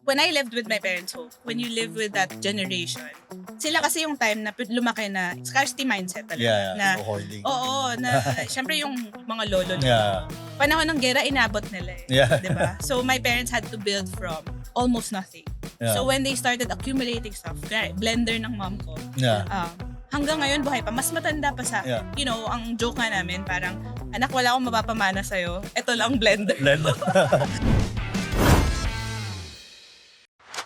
when I lived with my parents' home, when you live with that generation, sila kasi yung time na lumaki na scarcity mindset talaga. Yeah, Na, hoarding. oo, na syempre yung mga lolo. Yeah. Panahon ng gera, inabot nila eh. Yeah. Diba? So my parents had to build from almost nothing. Yeah. So when they started accumulating stuff, blender ng mom ko, Yeah. hanggang ngayon buhay pa, mas matanda pa sa akin. Yeah. You know, ang joke nga namin, parang, anak, wala akong mapapamana sa'yo, eto lang blender.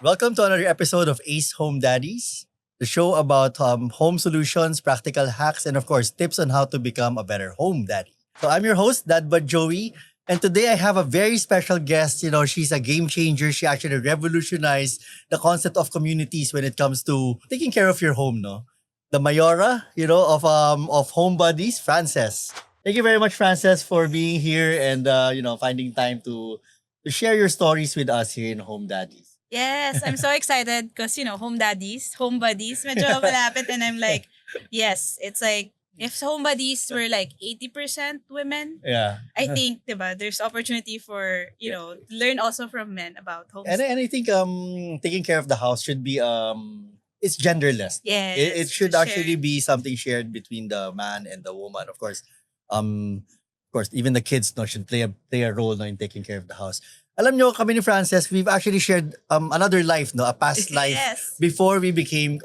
Welcome to another episode of ACE Home Daddies, the show about home solutions, practical hacks, and of course, tips on how to become a better home daddy. So I'm your host, Dad Bud Joey, and today I have a very special guest. You know, she's a game changer. She actually revolutionized the concept of communities when it comes to taking care of your home, no? The Mayora, of Home Buddies, Frances. Thank you very much, Frances, for being here and finding time to share your stories with us here in Home Daddies. Yes, I'm so excited because, home daddies, home buddies, medyo malapit and I'm like, yes, it's like, if home buddies were like 80% women, Yeah. I think, diba, there's opportunity for, learn also from men about home. And I think taking care of the house should be it's genderless. Yes, It should shared. actually be something shared between the man and the woman. Of course, even the kids should play a role in taking care of the house. Alam nyo, kami ni Frances, we've actually shared another life, a past life Yes. before we became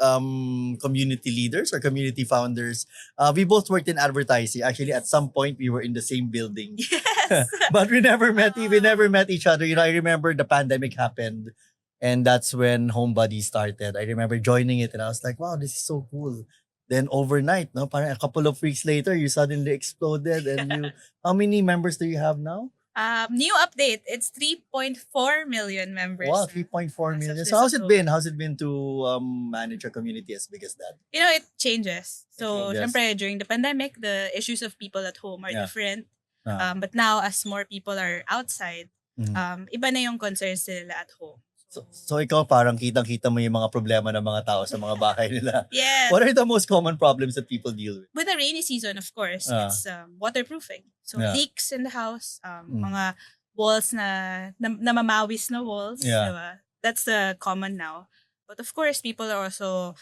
community leaders or community founders. We both worked in advertising. Actually, at some point, we were in the same building. Yes. But we never met each other. I remember the pandemic happened and that's when Home Buddy started. I remember joining it and I was like, wow, this is so cool. Then overnight, parang a couple of weeks later, you suddenly exploded and how many members do you have now? New update, it's 3.4 million members. Wow, 3.4 million. As of So how's it this been? How's it been to manage a community as big as that? It changes. So, Yes. syempre, during the pandemic, the issues of people at home are Yeah. different. Ah. But now, as more people are outside, Mhm. iba na yung concerns nila at home. So ikaw parang kitang-kita mo yung mga problema ng mga tao sa mga bahay nila. Yes. What are the most common problems that people deal with? With the rainy season, of course, Ah. it's waterproofing. So, Yeah. leaks in the house, Mm. mga walls na namamawis na walls. Yeah. Diba? That's common now. But of course, people are also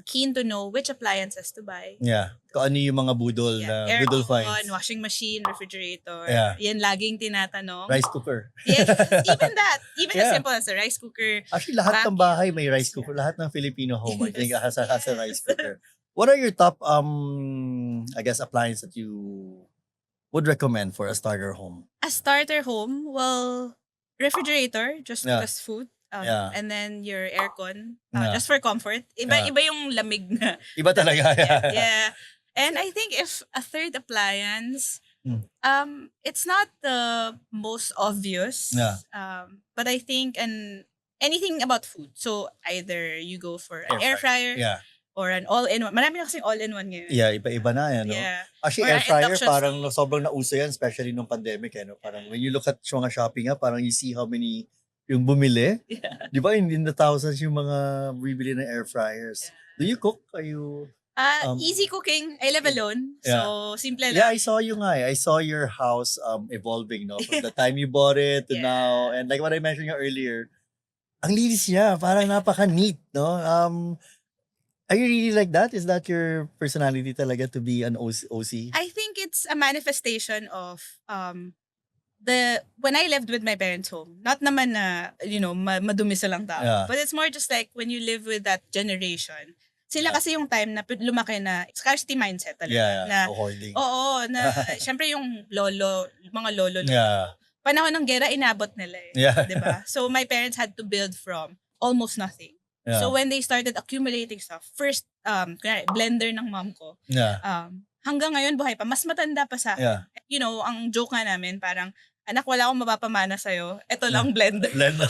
keen to know which appliances to buy. Yeah. Kung ano yung mga budol na budol Aircon, finds. washing machine, refrigerator. Yeah. Yan laging tinatanong. Rice cooker. Yes, even that. Even as Yeah. simple as a rice cooker. Actually, lahat ng Vacuum. bahay may rice cooker. Lahat ng Filipino home, I think, has a rice Yes. cooker. What are your top, appliances that you would recommend for a starter home? A starter home, well, refrigerator, just Yeah. because food. Yeah. And then your aircon, Yeah. just for comfort. Yeah. Iba yung lamig na. Iba talaga. Yeah. And I think if a third appliance, it's not the most obvious. Yeah. But I think anything about food. So either you go for an air fryer Yeah. or an all-in-one. Marami na kasing all-in-one ngayon. Yeah, iba-iba na yan. No? Yeah. Actually, Or air fryer, induction parang stove. sobrang nauso yan, especially nung pandemic. Parang when you look at mga shopping, parang you see how many yung bumili. Yeah. Di ba, in the thousands yung mga bibili ng air fryers. Do you cook? Are you... Easy cooking. I live alone. Yeah. So, simple lang. Yeah, I saw you nga. I saw your house evolving, no? From the time you bought it to Yeah. now. And like what I mentioned earlier, ang linis niya. Parang napaka-neat, no? Are you really like that? Is that your personality talaga to be an OC? I think it's a manifestation of when I lived with my parents' home. Not naman na, madumi silang tao. Yeah. But it's more just like when you live with that generation, sila Yeah. kasi yung time na lumaki na scarcity mindset talaga. Yeah, Na, hoarding. oo, na syempre yung mga lolo. Yeah. Panahon ng gera, inabot nila eh. Yeah. Diba? So my parents had to build from almost nothing. Yeah. So when they started accumulating stuff, first, kunwari, blender ng mom ko, Yeah. hanggang ngayon buhay pa, mas matanda pa sa akin. Yeah. Ang joke nga namin, parang, anak, wala akong mapapamana sa'yo, eto lang blender. Blend. Na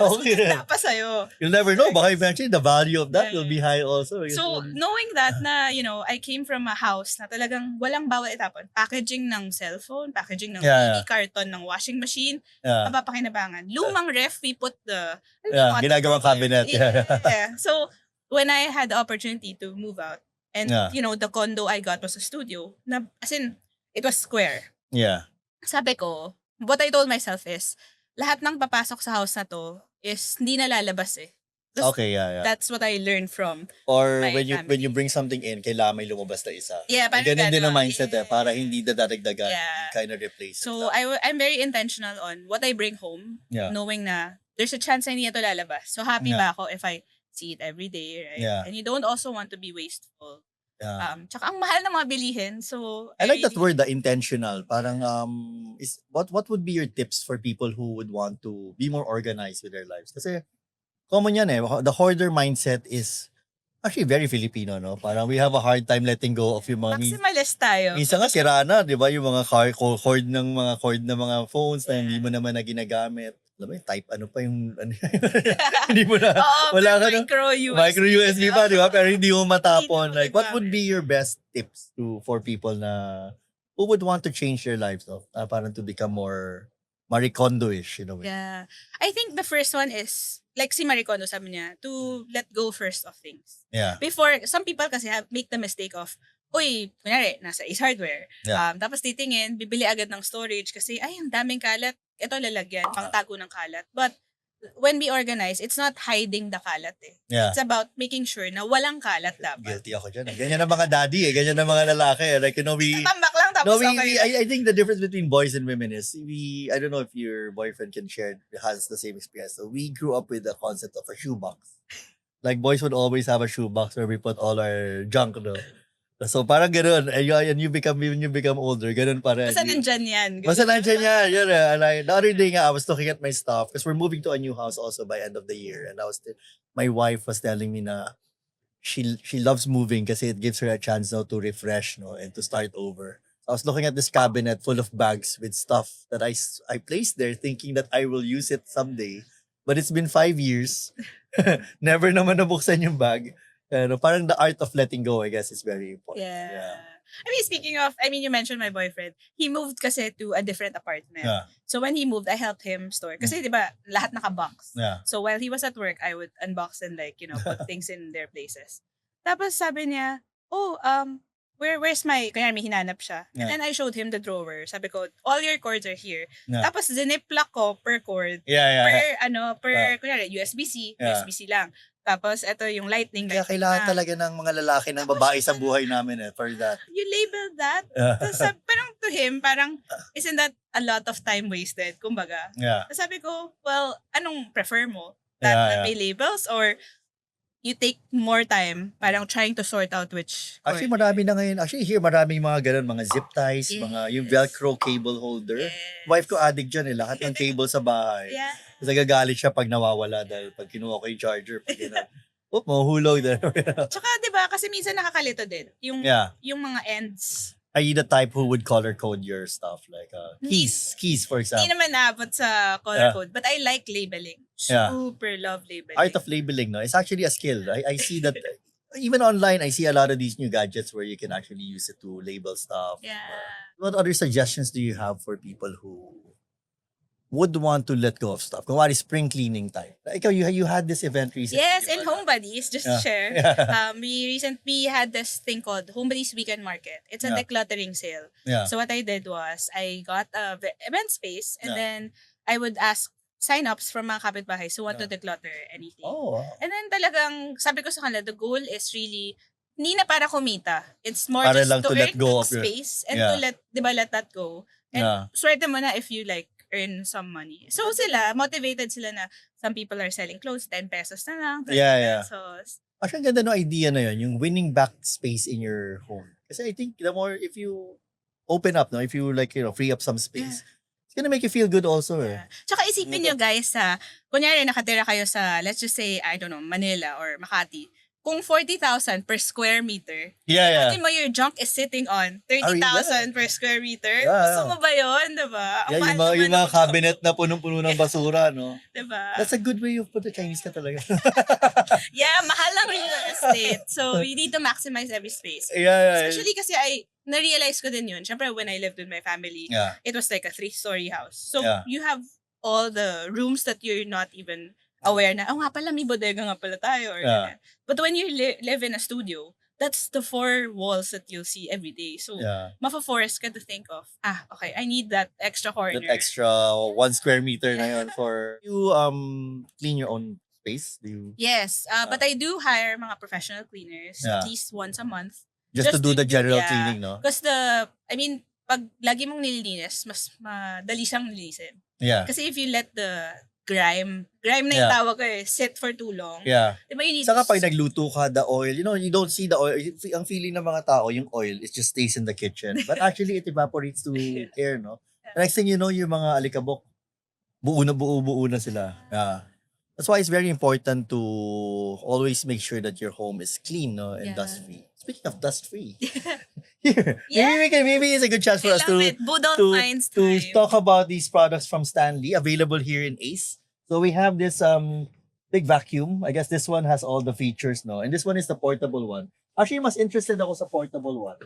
mas Okay. matanda pa sa'yo. You'll never know. Baka eventually the value of that Yeah. will be high also. So, knowing that na, I came from a house na talagang walang bawal itapon. Packaging ng cellphone, packaging ng Yeah. TV carton, ng washing machine, Yeah. mapapakinabangan. Lumang ref, we put the... Yeah, ginagawang cabinet. Yeah. Yeah. So, when I had the opportunity to move out, and, Yeah. the condo I got was a studio, as in, it was square. Yeah. Sabi ko, what I told myself is, lahat ng papasok sa house na to is hindi na lalabas eh. Tas Okay, yeah. That's what I learned from Or my when you family. bring something in, kailangan may lumabas na isa. Yeah, parang Ganun din ang ganon. mindset para hindi dadagdagan. Yeah. You kind of replace it. So I'm very intentional on what I bring home, knowing na there's a chance na hindi ito lalabas. So happy ba ako if I see it every day, right? Yeah. And you don't also want to be wasteful. Yeah. Tsaka ang mahal ng mga bilihin. So I like that word, the intentional. Parang is what would be your tips for people who would want to be more organized with their lives? Kasi common yan eh. The hoarder mindset is actually very Filipino, no? Parang we have a hard time letting go of yung mga maximalist tayo. minsan nga sira na, 'di ba? Yung mga hoard na mga phones na hindi mo naman na ginagamit. Alam mo yung type ano pa yung hindi mo na wala ka na micro USB pa, 'di ba? Pero hindi mo matapon. Like what would be your best tips for people na who would want to change their lives, no? Parang to become more Marie Kondo-ish, you know? Yeah. I think the first one is, like si Marie Kondo sabi niya, to let go first of things. Yeah. Before, some people kasi make the mistake of, uy, kunyari, nasa ACE Hardware. Yeah. Tapos titingin, bibili agad ng storage kasi, ay, ang daming kalat. Ito lalagyan, pang tago ng kalat. But when we organize, it's not hiding the kalat eh. Yeah. It's about making sure na walang kalat dapat. Guilty ako dyan. Ganyan ang mga daddy eh. Ganyan ang mga lalaki eh. Like, you know, Tambak lang tapos okay. I think the difference between boys and women is I don't know if your boyfriend has the same experience. So we grew up with the concept of a shoebox. Like boys would always have a shoebox where we put all our junk, no? So parang ganoon. And you become older, ganoon pa rin. Basta nandyan yan. Basta nandyan yan. Yun, like, the other day nga, I was looking at my stuff because we're moving to a new house also by end of the year. And my wife was telling me na she loves moving kasi it gives her a chance now to refresh, no, and to start over. I was looking at this cabinet full of bags with stuff that I placed there thinking that I will use it someday. But it's been 5 years. Never naman nabuksan yung bag. Parang the art of letting go, I guess, is very important. Yeah. I mean, speaking of, you mentioned my boyfriend. He moved kasi to a different apartment. Yeah. So when he moved, I helped him store. Kasi di ba, lahat nakabox. Yeah. So while he was at work, I would unbox and put things in their places. Tapos sabi niya, where's my, kaya may hinanap siya. Yeah. And then I showed him the drawer. Sabi ko, all your cords are here. Yeah. Tapos ziniplock ko per cord. Yeah. Kunyari, USB-C. Yeah. USB-C lang. Tapos ito yung lightning. Kaya kailangan talaga ng mga lalaki ng babae sa buhay namin for that. You labeled that? Tapos parang to him, isn't that a lot of time wasted? Kumbaga. Yeah. Tapos sabi ko, well, anong prefer mo? That may labels or you take more time parang trying to sort out which cord? Actually, marami na ngayon. Actually, here, maraming mga ganun, mga zip ties, mga yung Velcro cable holder. Yes. Wife ko addict dyan lahat ng cable sa bahay. Yeah. Kasi nagagalit siya pag nawawala dahil pag kinuha ko yung charger, pag mahuhulog na. Tsaka, di ba, kasi minsan nakakalito din. Yung mga ends. Are you the type who would color code your stuff? Like keys, for example? Hindi naman naabot sa color code, but I like labeling. Super love labeling. Art of labeling, no? It's actually a skill. I see that, even online, I see a lot of these new gadgets where you can actually use it to label stuff. Yeah. What other suggestions do you have for people who would want to let go of stuff? Kung wari spring cleaning time. Like, you had this event recently. Yes, in Home Buddies, just to share. Yeah. We recently had this thing called Home Buddies Weekend Market. It's a decluttering sale. Yeah. So what I did was, I got a event space and then I would ask sign-ups from mga kapitbahay who want to declutter anything. Oh, wow. And then talagang, sabi ko sa kanila, the goal is really, hindi na para kumita. It's more Para just lang to to let earn go the of your- space and to let that go. And swerte mo na if you earn some money. So motivated sila na some people are selling clothes, 10 pesos na lang, 30 pesos. Actually, ang ganda no idea na yun, yung winning back space in your home. Kasi I think the more, if you open up, no, if you free up some space, it's gonna make you feel good also. Tsaka isipin nyo guys, kunyari nakatira kayo sa, let's just say, I don't know, Manila or Makati. Kung 40,000 per square meter, imagine mo your junk is sitting on 30,000 per square meter. Gusto mo ba yun? Diba? Yung mga cabinet na punong-puno ng basura, no? Diba? That's a good way of put the Chinese ka talaga. Mahal ang real estate. So, we need to maximize every space. Especially kasi na-realize ko din yun. Siyempre, when I lived with my family, it was like a 3-story house. So, you have all the rooms that you're not even aware na, nga pala, may bodega nga pala tayo. Or But when you live in a studio, that's the 4 walls that you'll see every day. So, mafa-force ka to think of, okay, I need that extra corner. That extra 1 square meter na yun for you clean your own space? Do you? Yes, but I do hire mga professional cleaners at least once a month. Just to do the general cleaning, no? Because pag lagi mong nililinis, mas madali siyang linisin. Yeah. Kasi if you let the grime na yung tawag ko sit for too long. Yeah. Diba you need Saka pag nagluto ka, the oil, you don't see the oil. Ang feeling ng mga tao, yung oil, it just stays in the kitchen. But actually, it evaporates to air, no? The next thing you know, yung mga alikabok, buo na sila. Yeah. That's why it's very important to always make sure that your home is clean, no, and dust-free. Speaking of dust-free, here, maybe it's a good chance for us to talk about these products from Stanley, available here in ACE. So we have this big vacuum. I guess this one has all the features, no, and this one is the portable one. Actually, mas interested ako sa portable one.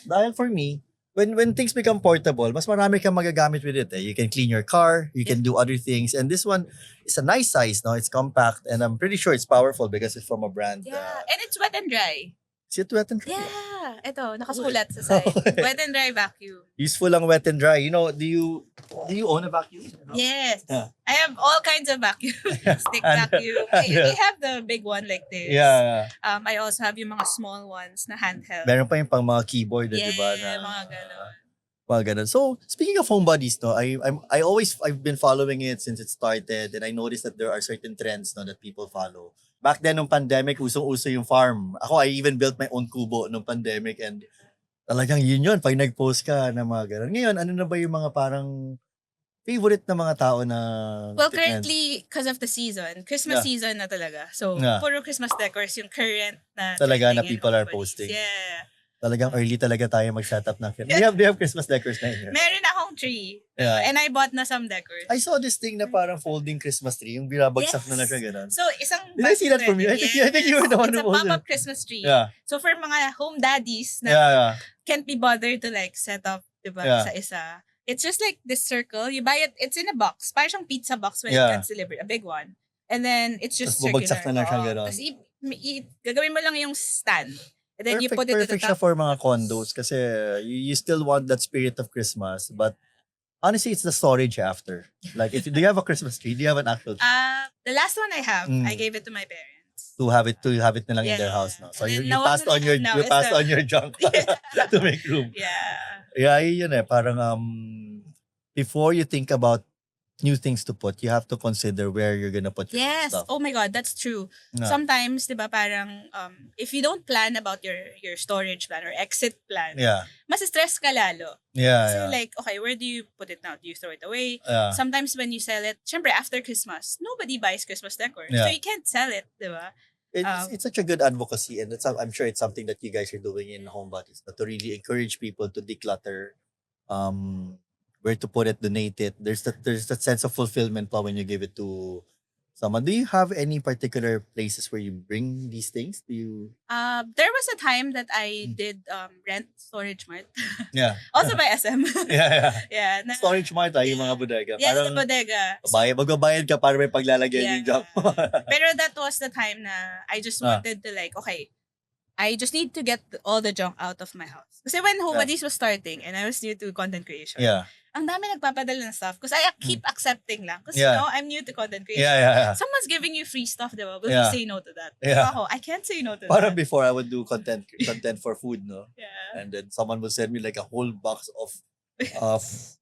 Dahil for me, when things become portable, mas marami kang magagamit with it. You can clean your car, you can do other things. And this one is a nice size, no? It's compact, and I'm pretty sure it's powerful because it's from a brand. And it's wet and dry. Is it wet and dry? Yeah. Ito, nakasulat sa side. Wet and dry vacuum. Useful ang wet and dry. Do you own a vacuum? Yes. Yeah. I have all kinds of vacuum. Stick vacuum. We have the big one like this. Yeah. I also have yung mga small ones na handheld. Meron pa yung pang mga keyboard, di ba? Mga ganon. Mga ganon. So, speaking of home buddies, no, I've been following it since it started, and I noticed that there are certain trends, no, that people follow. Back then, nung pandemic, usong-uso yung farm. Ako, I even built my own kubo nung pandemic, and talagang yun. Pag nag-post ka na mga ganon. Ngayon, ano na ba yung mga parang favorite na mga tao na... Well, currently, because of the season, Christmas season na talaga. So, puro Christmas decors yung current na... Talaga na people are posting. Yeah. Talagang early talaga tayo mag-setup ng... Do you have Christmas decors na yun? Meron akong tree. And I bought na some decors. I saw this thing na parang folding Christmas tree. Yung binabagsak na siya gano'n. So, isang... Did I see that from you? I think you were the one who posted. It's a pop-up Christmas tree. Yeah. So, for mga home daddies na can't be bothered to like set up, diba, isa-isa. It's just like this circle. You buy it, it's in a box. Parang siyang pizza box when it gets delivered. A big one. And then, it's just circular. Tapos bubagsak na lang siya gano'n. Tapos, gagawin mo lang yung stand. And then you put it perfect siya for mga condos kasi you still want that spirit of Christmas, but honestly, it's the storage after. Like, do you have a Christmas tree? Do you have an actual tree? The last one I have, I gave it to my parents. To have it na lang in their house, no? So you passed on your junk to make room. Yeah, yun parang before you think about new things to put, you have to consider where you're gonna put your stuff. Oh my God, that's true. Sometimes, di ba, parang if you don't plan about your storage plan or exit plan, mas stress ka lalo. So like, okay, where do you put it now? Do you throw it away? Sometimes when you sell it, syempre after Christmas, nobody buys Christmas decor. So you can't sell it, di ba? It's such a good advocacy, and I'm sure it's something that you guys are doing in Home Buddies, but to really encourage people to declutter, where to put it, donate it. There's that sense of fulfillment when you give it to someone. Do you have any particular places where you bring these things? Do you? There was a time that I did rent Storage Mart. Also by SM. Storage Mart, yung mga bodega. Yes, the bodega. Magbabayad ka para may paglalagay yung junk. Pero that was the time na I just wanted to like, okay, I just need to get all the junk out of my house. Kasi when Home Buddies was starting and I was new to content creation, ang dami nagpapadala ng stuff because I keep accepting lang. Because I'm new to content creation. Someone's giving you free stuff, diba? Will you say no to that? Ako, I can't say no to that. Parang before, I would do content for food, no? And then someone would send me like a whole box of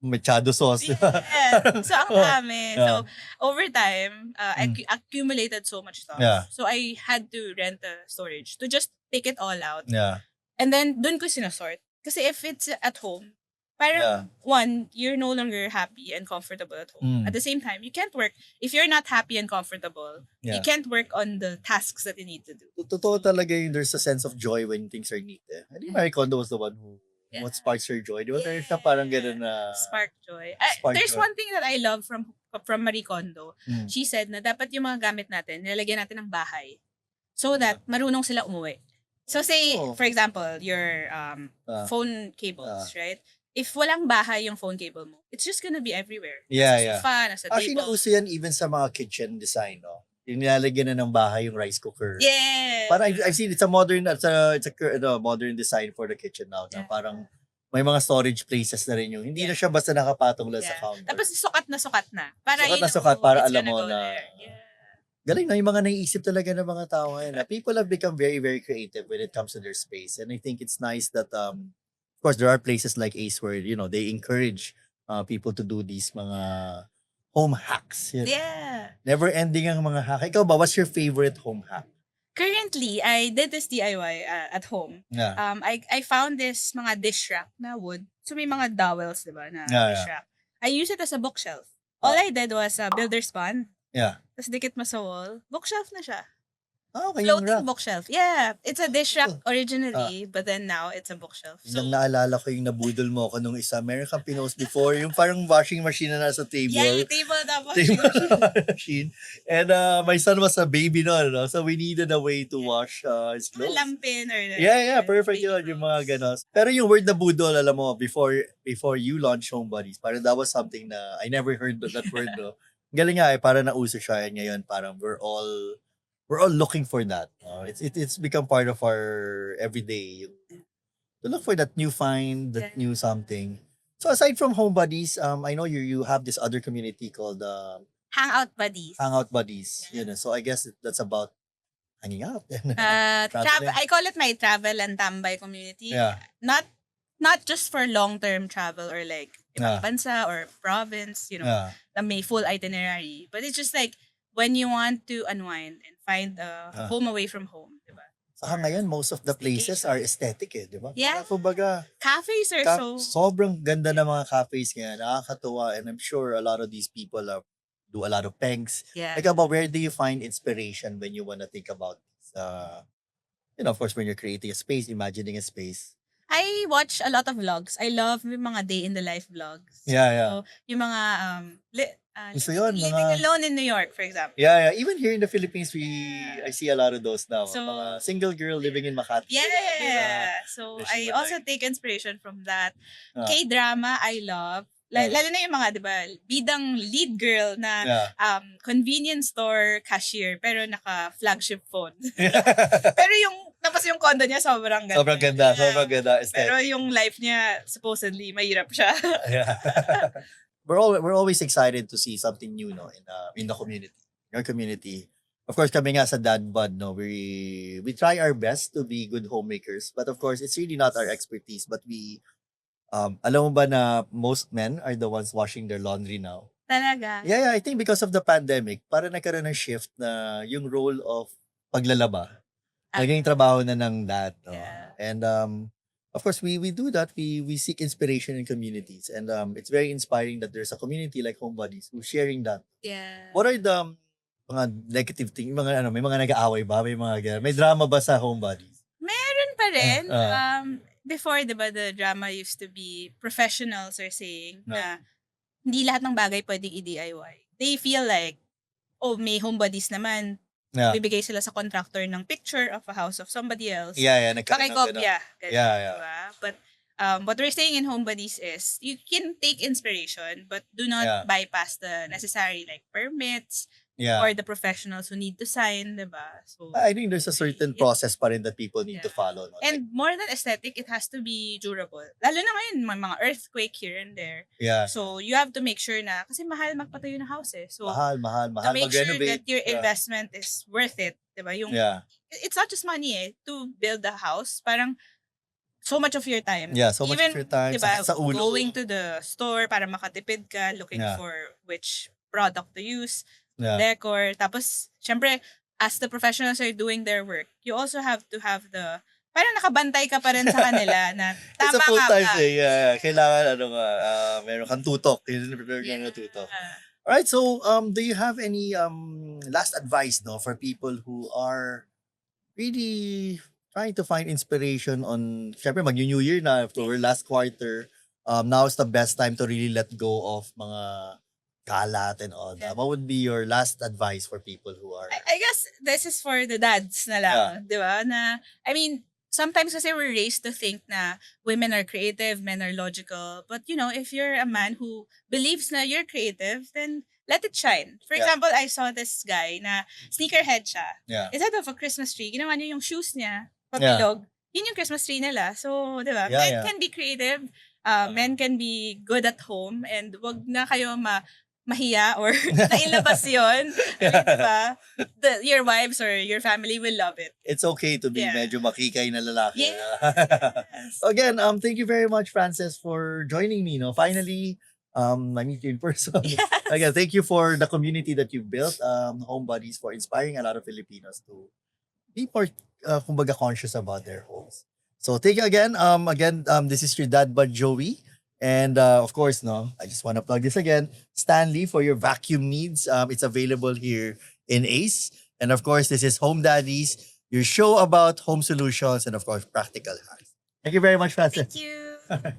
machado sauce. So, ang dami. So, over time, I accumulated so much stuff. So, I had to rent a storage to just take it all out. And then, dun ko sinasort. Kasi if it's at home, parang, one, you're no longer happy and comfortable at home. At the same time, you can't work. If you're not happy and comfortable, you can't work on the tasks that you need to do. Totoo talaga there's a sense of joy when things are neat. I think Marie Kondo was the one who what sparks your joy. Di ba tayo siya parang gano'n na... Spark joy. There's one thing that I love from Marie Kondo. She said na dapat yung mga gamit natin, nilalagyan natin ng bahay so that marunong sila umuwi. So say, for example, your phone cables, right? If walang bahay yung phone cable mo, it's just gonna be everywhere. Nasa sofa, nasa table. Actually, nauso yan even sa mga kitchen design, no? Yung nilalagyan na ng bahay yung rice cooker. Yeah. Parang I've seen it's a modern modern design for the kitchen now na parang may mga storage places na rin yung hindi na siya basta nakapatong lang sa counter. Tapos sukat na. Para sukat para alam mo go na there. galing na yung mga naiisip talaga ng mga tao ngayon. People have become very, very creative when it comes to their space. And I think it's nice that, of course, there are places like ACE where, they encourage people to do these mga home hacks. Yeah. Never-ending ang mga hack. Ikaw ba, what's your favorite home hack? Currently, I did this DIY at home. Yeah. I found this mga dish rack na wood. So may mga dowels, diba, na dish rack. I use it as a bookshelf. All I did was a builder's bond. Yeah. Tapos dikit mo sa wall. Bookshelf na siya. Okay, floating bookshelf. Yeah. It's a dish rack originally, but then now it's a bookshelf. So, naalala ko yung nabudol mo ako nung isa. Meron kang pinost before, yung parang washing machine na nasa table. Yeah, yung table na washing machine. And my son was a baby noon, no? So we needed a way to wash his clothes. Lampin or Yeah, perfect yun, yung mga ganos. Pero yung word na budol, alam mo, before you launch Home Buddies, parang that was something na I never heard that word, no? Galing nga parang nauso siya ngayon, parang we're all looking for that. It's become part of our everyday to look for that new find, that new something. So aside from Home Buddies, I know you have this other community called Hangout Buddies. Hangout Buddies. So I guess that's about hanging out. I call it my travel and tambay community. Yeah. Not just for long-term travel or like ibang bansa or province, na may full itinerary. But it's just like when you want to unwind and find a home away from home, diba? Ngayon, most of the places are aesthetic diba? Yeah. Kumbaga, cafes are sobrang ganda ng mga cafes ngayon. Nakakatuwa. And I'm sure a lot of these people do a lot of pegs. Yeah. Like, about where do you find inspiration when you want to think about this? Of course, when you're creating a space, imagining a space. I watch a lot of vlogs. I love yung mga day in the life vlogs. Yeah. So, yung mga living mga alone in New York, for example. Yeah. Even here in the Philippines, I see a lot of those now. So, mga single girl living in Makati. Yeah. So I also take inspiration from that. K-drama, I love. Lalo na yung mga, di ba, bidang lead girl na convenience store cashier pero naka-flagship phone. Pero tapos yung condo niya sobrang ganda. Sobrang ganda. Pero yung life niya, supposedly, mahirap siya. Yeah. We're always excited to see something new, no, in the community, your community. Of course, kami nga sa Dad Bud, no, we try our best to be good homemakers, but of course, it's really not our expertise. But we, alam mo ba na most men are the ones washing their laundry now? Talaga? Yeah. I think because of the pandemic, para nagkaroon ng shift na yung role of paglalaba, naging trabaho na ng dad. No? Yeah. And of course, we do that. We seek inspiration in communities, and it's very inspiring that there's a community like Home Buddies who's sharing that. Yeah. What are the mga negative things? May mga nag-aaway ba? May drama ba sa Home Buddies? Meron pa rin. Before, diba, the drama used to be professionals are saying na hindi lahat ng bagay pwedeng i-DIY. They feel like, may Home Buddies naman. Bibigay sila sa contractor ng picture of a house of somebody else. Yeah. Pakikopya. Yeah. Diba? But what we're saying in Home Buddies is you can take inspiration but do not bypass the necessary like permits or the professionals who need to sign, diba? So I think there's a certain process pa rin that people need to follow. No? And more than aesthetic, it has to be durable. Lalo na ngayon, may mga earthquake here and there. Yeah. So you have to make sure na, kasi mahal magpatayo ng house So mahal. To make sure that your investment is worth it. Diba? It's not just money to build a house. Parang so much of your time. Yeah, so much of your time. Diba, sa ulo. going to the store para makatipid ka, looking for which product to use. Decor. Tapos, syempre, as the professionals are doing their work, you also have to have parang nakabantay ka pa rin sa kanila na tama It's a full-time ka. thing. Kailangan, meron kang tutok. Prepare ka ng tutok. Alright, so, do you have any last advice, no, for people who are really trying to find inspiration on, syempre, mag-New Year na, for last quarter, now is the best time to really let go of mga kalat and all that. What would be your last advice for people who are... I guess this is for the dads na lang, di ba? Na, I mean, sometimes kasi we're raised to think na women are creative, men are logical. But, if you're a man who believes na you're creative, then let it shine. For example, I saw this guy na sneakerhead siya. Yeah. Instead of a Christmas tree, ginawa niya yung shoes niya, papilog. Yun yung Christmas tree nila. So, di ba? Men can be creative. Men can be good at home. And wag na kayo mahiya or nailabas yun. I mean, diba? Your wives or your family will love it. It's okay to be medyo makikay na lalaki. Yes. Again, thank you very much, Frances, for joining me. No, finally, I meet you in person. Yes. Again, thank you for the community that you've built, Home Buddies, for inspiring a lot of Filipinos to be more, kumbaga, conscious about their homes. So thank you again. This is your dad, but Joey. And of course, I just want to plug this again. Stanley, for your vacuum needs, it's available here in ACE. And of course, this is Home Daddies, your show about home solutions and of course, practical hacks. Thank you very much, Frances. Thank you.